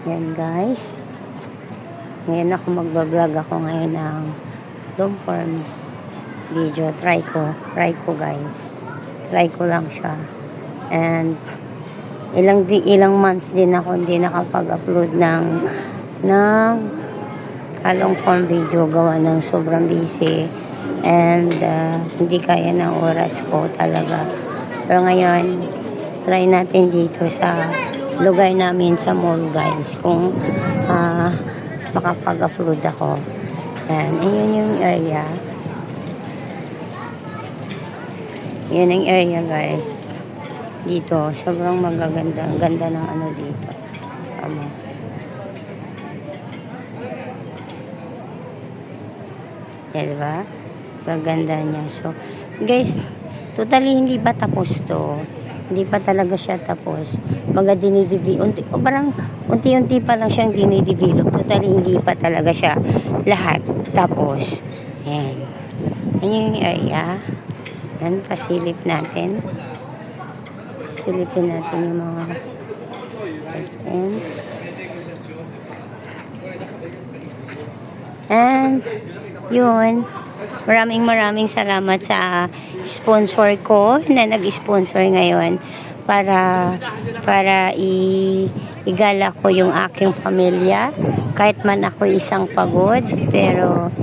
Yan guys. Ngayon ako magbablog ako ngayon ng long form video. Try ko guys. Try ko lang siya. And ilang months din ako hindi nakapag-upload ng long form video, gawa ng sobrang busy and hindi kaya ng oras ko talaga. Pero ngayon try natin dito sa lugar namin sa mall guys kung makapag-upload ako. Yan, yun yung area. Yun ang area guys. Dito, sobrang magaganda. Ang ganda ng ano dito. Yan, diba? Maganda niya. So, guys, totally hindi pa tapos to. Hindi pa talaga siya tapos. Unti-unti pa lang siyang dinidevelop. Totally hindi pa talaga siya lahat tapos. Yan. Yan yung area. Yan, pasilip natin. Silipin natin yung mga SM. And yun, maraming salamat sa sponsor ko na nag-sponsor ngayon para igala ko yung aking pamilya kahit man ako isang pagod, pero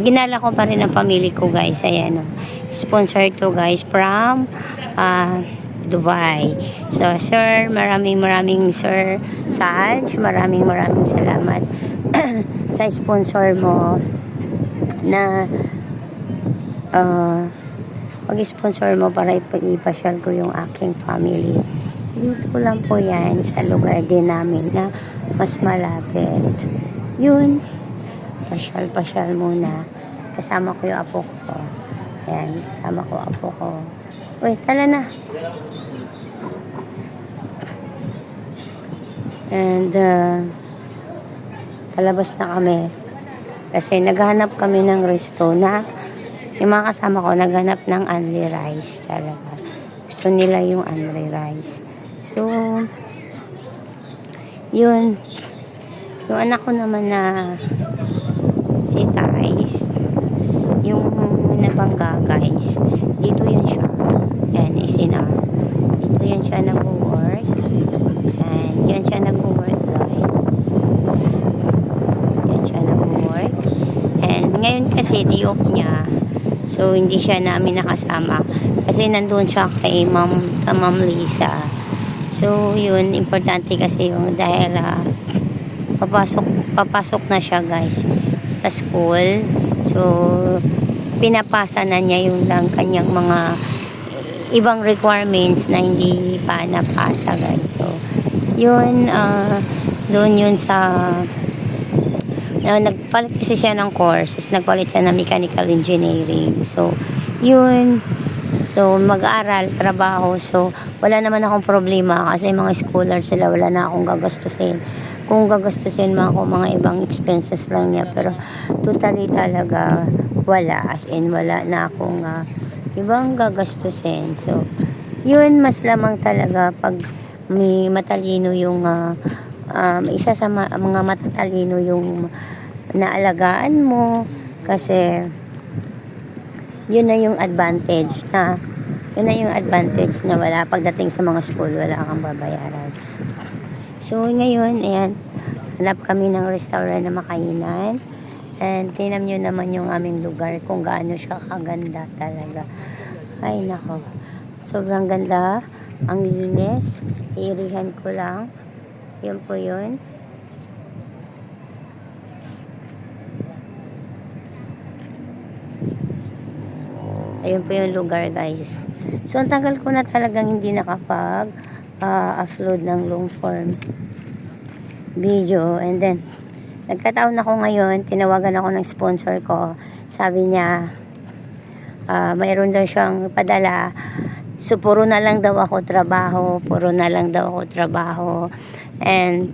ginala ko pa rin ang pamilya ko guys. Ayan, sponsor to guys from Dubai. So sir, maraming sir Saj, maraming salamat sa sponsor mo na pag-sponsor mo para ipasyal ko yung aking family. Dito lang po yan sa lugar din namin na mas malapit. Yun, pasyal muna. Kasama ko yung apo ko. Yan, kasama ko apo ko. Uy, tala na. And palabas na kami. Kasi naghanap kami ng resto na yung mga kasama ko naghanap ng only rice talaga. Gusto nila yung only rice. So, yun. Yung anak ko naman na si Thais, yung nabangga guys, dito yun siya. Yan, isinar. Dito yun siya nag-work. And yan siya nag-work guys. Yan siya nag-work. And ngayon kasi di-off niya. So, hindi siya namin nakasama. Kasi nandun siya kay Ma'am Lisa. So, yun, importante kasi yung dahil papasok na siya guys sa school. So, pinapasa na niya yung lang kanyang mga ibang requirements na hindi pa napasa guys. So, yun, doon yun sa nagpalit kasi siya ng course, nagpalit siya ng mechanical engineering. So, yun. So, mag-aral, trabaho. So, wala naman akong problema kasi mga scholar sila, wala na akong gagastusin. Kung gagastusin mo ako, mga ibang expenses lang niya. Pero, totally talaga, wala. As in, wala na akong ibang gagastusin. So, yun, mas lamang talaga pag may matalino yung isa sa mga matatalino yung naalagaan mo, kasi yun na yung advantage na wala pagdating sa mga school, wala kang babayaran. So ngayon, ayan, hanap kami ng restaurant na makainan, and tingnan nyo naman yung aming lugar kung gaano siya kaganda talaga. Ay nako, sobrang ganda, ang linis. Iirihan ko lang. Yun po yun. Ayun po yung lugar guys. So ang tagal ko na talagang hindi nakapag-upload ng long form video. And then nagkataon ako ngayon, tinawagan ako ng sponsor ko. Sabi niya mayroon daw siyang padala. So puro na lang daw ako trabaho. And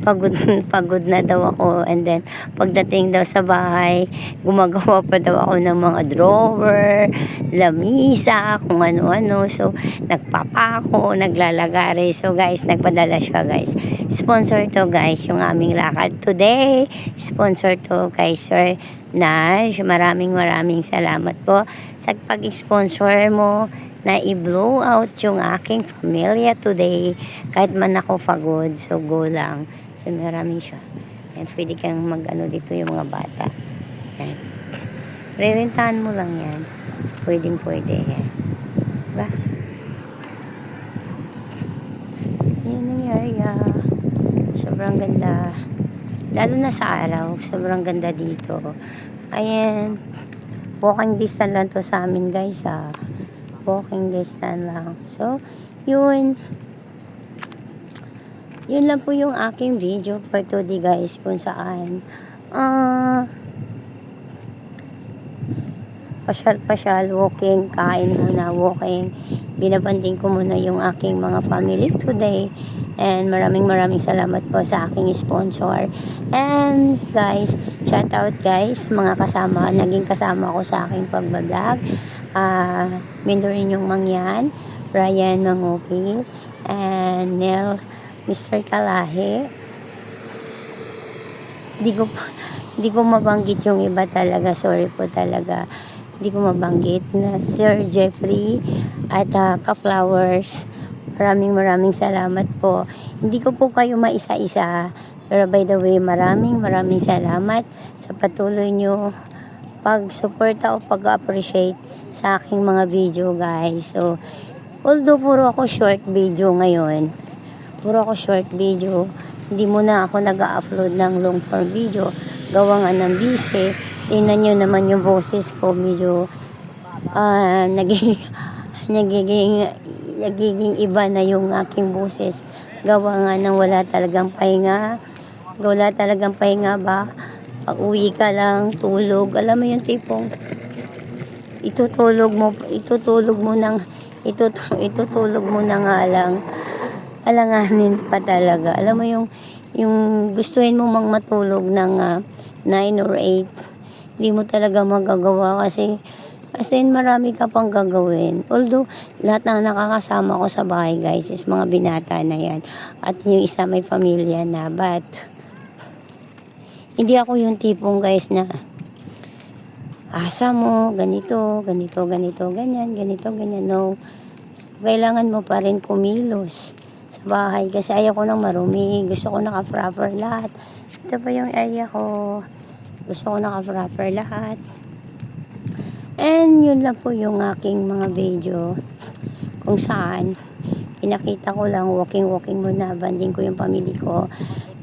pagod, pagod na daw ako. And then, pagdating daw sa bahay, gumagawa pa daw ako ng mga drawer, lamisa, kung ano-ano. So, nagpapako, naglalagari. So, guys, nagpadala siya, guys. Sponsor to, guys, yung aming lakad today. Sponsor to kay Sir Nash. Maraming salamat po sa pag-sponsor mo na i-blow out yung aking pamilya today. Kahit man ako pagod, so go lang. So maraming siya. And pwede kang mag-ano dito yung mga bata. Yan. Rerentahan mo lang yan. Pwede. Yan. Diba? Yan ang area. Sobrang ganda. Lalo na sa araw, sobrang ganda dito. Ayan. Walking distance lang to sa amin, guys, walking distance lang. So, yun lang po yung aking video for today, guys, kung saan pasyal, walking, kain muna, walking. Binabanding ko muna yung aking mga family today. And maraming salamat po sa aking sponsor. And guys, shout out guys sa mga kasama, naging kasama ko sa aking pagbablog. Mendorin yung Mangyan, Brian Mangupi, and Nel, Mr. Kalahe. Di ko mabanggit yung iba talaga, sorry po talaga. Di ko mabanggit na Sir Jeffrey at Ka-Flowers. Maraming salamat po. Hindi ko po kayo maisa-isa. Pero by the way, maraming salamat sa patuloy nyo pag-suporta o pag-appreciate sa aking mga video, guys. So, although puro ako short video ngayon, hindi muna ako nag-upload ng long form video. Gawa nga ng busy. Tingnan nyo naman yung boses ko, medyo nagiging iba na yung aking boses. Gawa nga ng wala talagang pahinga ba? Pag uwi ka lang, tulog. Alam mo yung tipong itutulog mo na nga lang. Alanganin pa talaga. Alam mo yung gustuhin mo mang matulog ng 9 or 8. Hindi mo talaga magagawa kasi marami ka pang gagawin. Although, lahat ng nakakasama ko sa bahay, guys, is mga binata na yan. At yung isa may pamilya na. But, hindi ako yung tipong, guys, na asa mo, ganito, ganyan. No. Kailangan mo pa rin kumilos sa bahay. Kasi ayaw ko nang marumi. Gusto ko naka-proper lahat. Ito pa yung area ko. Gusto ko naka-proper lahat. And yun lang po yung aking mga video kung saan pinakita ko lang walking muna, banding ko yung pamilya ko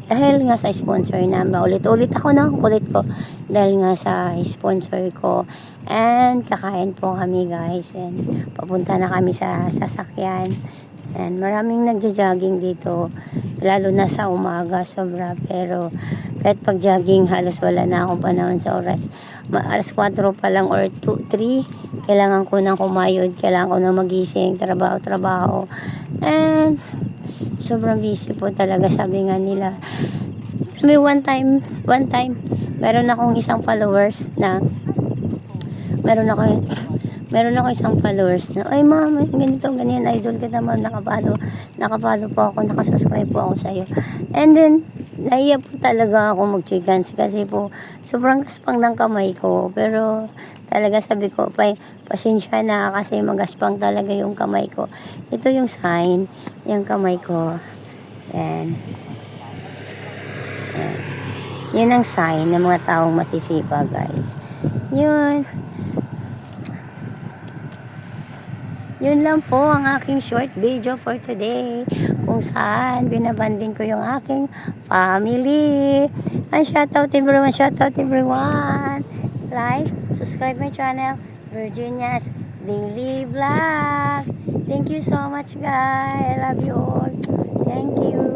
dahil nga sa sponsor na ulit ako na kulit ko dahil nga sa sponsor ko. And kakain po kami, guys, and papunta na kami sa sasakyan. And maraming nagja-jogging dito, lalo na sa umaga, sobra. Pero kahit pag-jogging, halos wala na akong panahon sa oras. Alas 4 pa lang or 3, kailangan ko nang kumayod, kailangan ko nang magising, trabaho. And sobrang busy po talaga, sabi nga nila. Sabi one time, meron akong isang followers na meron ako isang followers na, ay ma'am, ganito, ganyan, idol ka naman, nakapalo po ako, nakasubscribe po ako sa iyo. And then, naiya po talaga ako mag-chikans kasi po, sobrang gaspang ng kamay ko. Pero, talaga sabi ko, pasensya na kasi magaspang talaga yung kamay ko. Ito yung sign, yung kamay ko. Yan. Yan ang sign ng mga taong masisipa, guys. Yun lang po ang aking short video for today kung saan binabanding ko yung aking family. And shout out everyone. Like, subscribe my channel, Virginia's Daily Vlog. Thank you so much, guys. I love you all. Thank you.